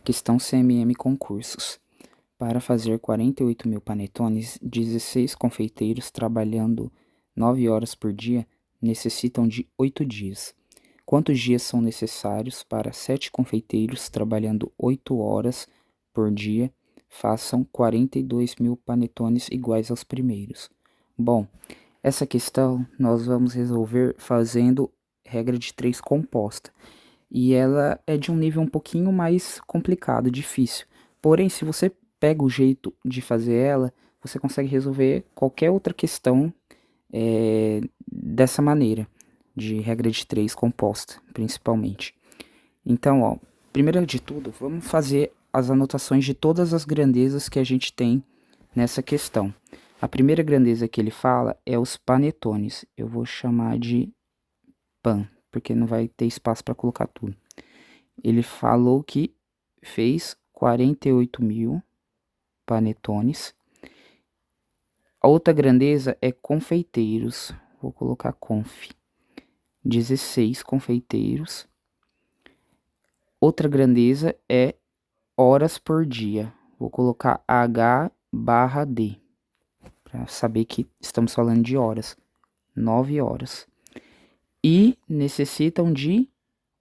Questão CMM Concursos. Para fazer 48.000 panetones, 16 confeiteiros trabalhando 9 horas por dia necessitam de 8 dias. Quantos dias são necessários para 7 confeiteiros trabalhando 8 horas por dia façam 42.000 panetones iguais aos primeiros? Bom, essa questão nós vamos resolver fazendo regra de 3 composta. E ela é de um nível um pouquinho mais complicado, difícil. Porém, se você pega o jeito de fazer ela, você consegue resolver qualquer outra questão dessa maneira, de regra de 3 composta, principalmente. Então, ó, primeiro de tudo, vamos fazer as anotações de todas as grandezas que a gente tem nessa questão. A primeira grandeza que ele fala é os panetones. Eu vou chamar de pan, porque não vai ter espaço para colocar tudo. Ele falou que fez 48.000 panetones. A outra grandeza é confeiteiros. Vou colocar conf. 16 confeiteiros. Outra grandeza é horas por dia. Vou colocar H/D. Para saber que estamos falando de horas. 9 horas. E necessitam de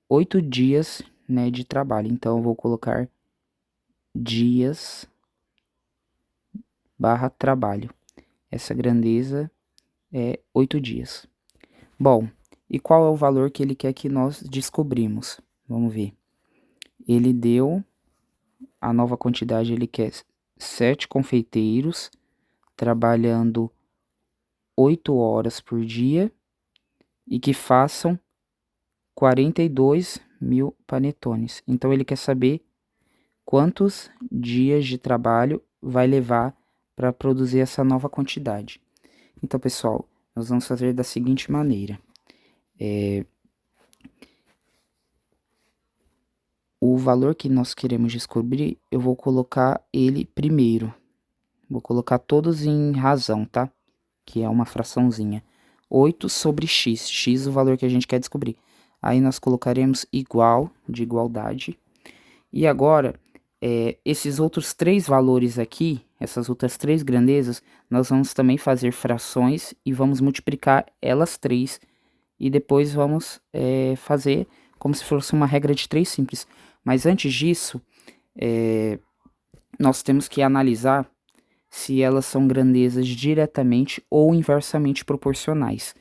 8 dias, né, de trabalho. Então, eu vou colocar dias/trabalho. Essa grandeza é 8 dias. Bom, e qual é o valor que ele quer que nós descobrimos? Vamos ver. Ele deu a nova quantidade, ele quer 7 confeiteiros trabalhando 8 horas por dia e que façam 42.000 panetones. Então, ele quer saber quantos dias de trabalho vai levar para produzir essa nova quantidade. Então, pessoal, nós vamos fazer da seguinte maneira. O valor que nós queremos descobrir, eu vou colocar ele primeiro. Vou colocar todos em razão, tá? Que é uma fraçãozinha. 8 sobre x. X é o valor que a gente quer descobrir. Aí nós colocaremos igual, de igualdade. E agora, esses outros 3 valores aqui, essas outras 3 grandezas, nós vamos também fazer frações e vamos multiplicar elas 3. E depois vamos fazer como se fosse uma regra de 3 simples. Mas antes disso, nós temos que analisar se elas são grandezas diretamente ou inversamente proporcionais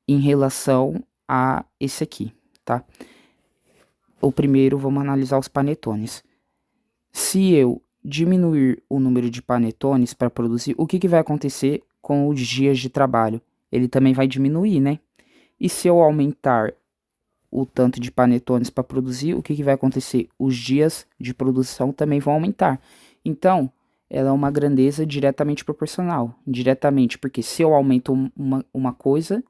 em relação a esse aqui, tá? O primeiro, vamos analisar os panetones. Se eu diminuir o número de panetones para produzir, o que vai acontecer com os dias de trabalho? Ele também vai diminuir, né? E se eu aumentar o tanto de panetones para produzir, o que vai acontecer? Os dias de produção também vão aumentar. Então, ela é uma grandeza diretamente proporcional. Diretamente, porque se eu aumento uma coisa,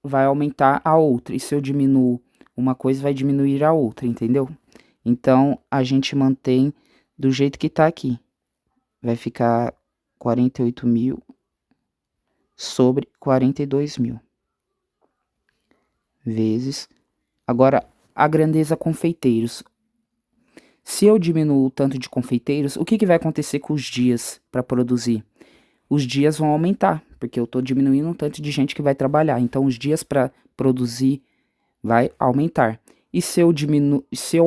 vai aumentar a outra. E se eu diminuo uma coisa, vai diminuir a outra, entendeu? Então, a gente mantém do jeito que tá aqui. Vai ficar 48.000 sobre 42.000. Vezes. Agora, a grandeza confeiteiros. Se eu diminuo o tanto de confeiteiros, o que vai acontecer com os dias para produzir? Os dias vão aumentar, porque eu estou diminuindo o tanto de gente que vai trabalhar. Então, os dias para produzir vai aumentar. E se eu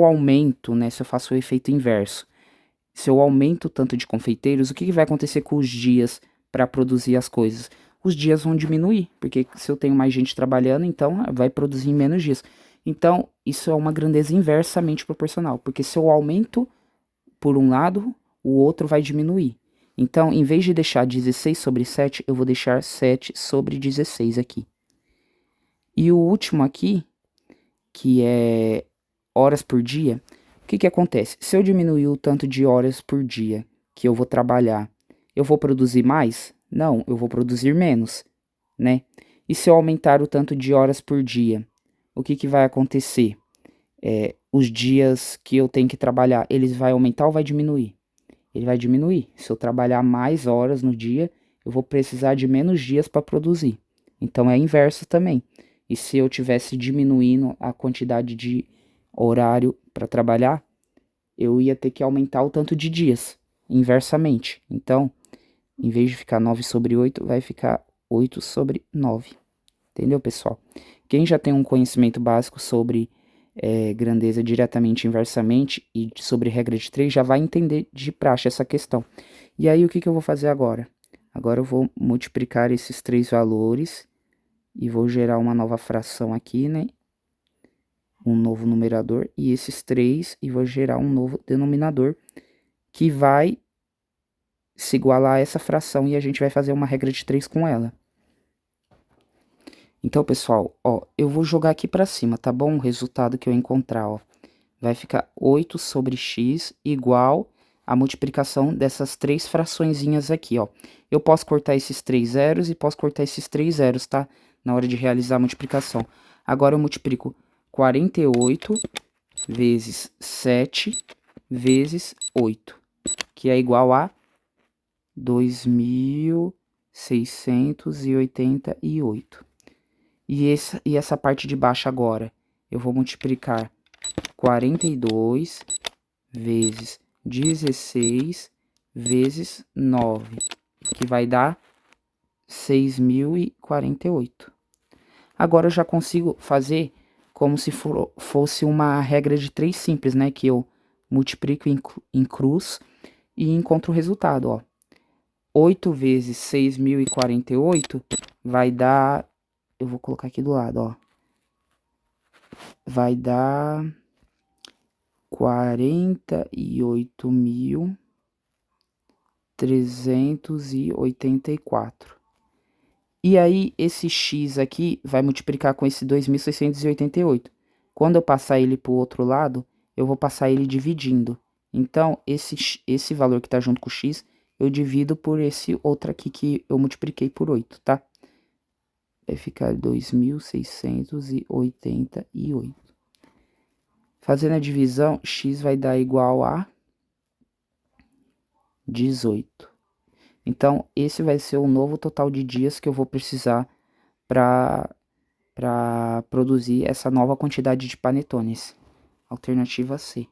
aumento, né, se eu faço o efeito inverso, se eu aumento o tanto de confeiteiros, o que vai acontecer com os dias para produzir as coisas? Os dias vão diminuir, porque se eu tenho mais gente trabalhando, então vai produzir em menos dias. Então, isso é uma grandeza inversamente proporcional, porque se eu aumento por um lado, o outro vai diminuir. Então, em vez de deixar 16 sobre 7, eu vou deixar 7 sobre 16 aqui. E o último aqui, que é horas por dia, o que acontece? Se eu diminuir o tanto de horas por dia que eu vou trabalhar, eu vou produzir mais? Não, eu vou produzir menos, né? E se eu aumentar o tanto de horas por dia, o que vai acontecer? Os dias que eu tenho que trabalhar, eles vai aumentar ou vai diminuir? Ele vai diminuir. Se eu trabalhar mais horas no dia, eu vou precisar de menos dias para produzir. Então é inverso também. E se eu tivesse diminuindo a quantidade de horário para trabalhar, eu ia ter que aumentar o tanto de dias, inversamente. Então, em vez de ficar 9 sobre 8, vai ficar 8 sobre 9. Entendeu, pessoal? Quem já tem um conhecimento básico sobre grandeza diretamente e inversamente e sobre regra de 3 já vai entender de praxe essa questão. E aí, o que eu vou fazer agora? Agora eu vou multiplicar esses três valores e vou gerar uma nova fração aqui, né? Um novo numerador e esses três e vou gerar um novo denominador que vai se igualar a essa fração e a gente vai fazer uma regra de 3 com ela. Então, pessoal, ó, eu vou jogar aqui para cima, tá bom? O resultado que eu encontrar, ó, vai ficar 8 sobre x igual a multiplicação dessas três fraçõezinhas aqui, ó. Eu posso cortar esses 3 zeros e posso cortar esses 3 zeros, tá? Na hora de realizar a multiplicação. Agora eu multiplico 48 vezes 7 vezes 8, que é igual a 2.688. E essa parte de baixo agora, eu vou multiplicar 42 vezes 16 vezes 9, que vai dar 6.048. Agora eu já consigo fazer como se fosse uma regra de 3 simples, né? Que eu multiplico em cruz e encontro o resultado, ó. 8 vezes 6.048 vai dar... Eu vou colocar aqui do lado, ó. Vai dar 48.384. E aí, esse x aqui vai multiplicar com esse 2.688. Quando eu passar ele para o outro lado, eu vou passar ele dividindo. Então, esse valor que está junto com o x, eu divido por esse outro aqui que eu multipliquei por 8, tá? Vai ficar 2.688. Fazendo a divisão, x vai dar igual a 18. Então, esse vai ser o novo total de dias que eu vou precisar para produzir essa nova quantidade de panetones. Alternativa C.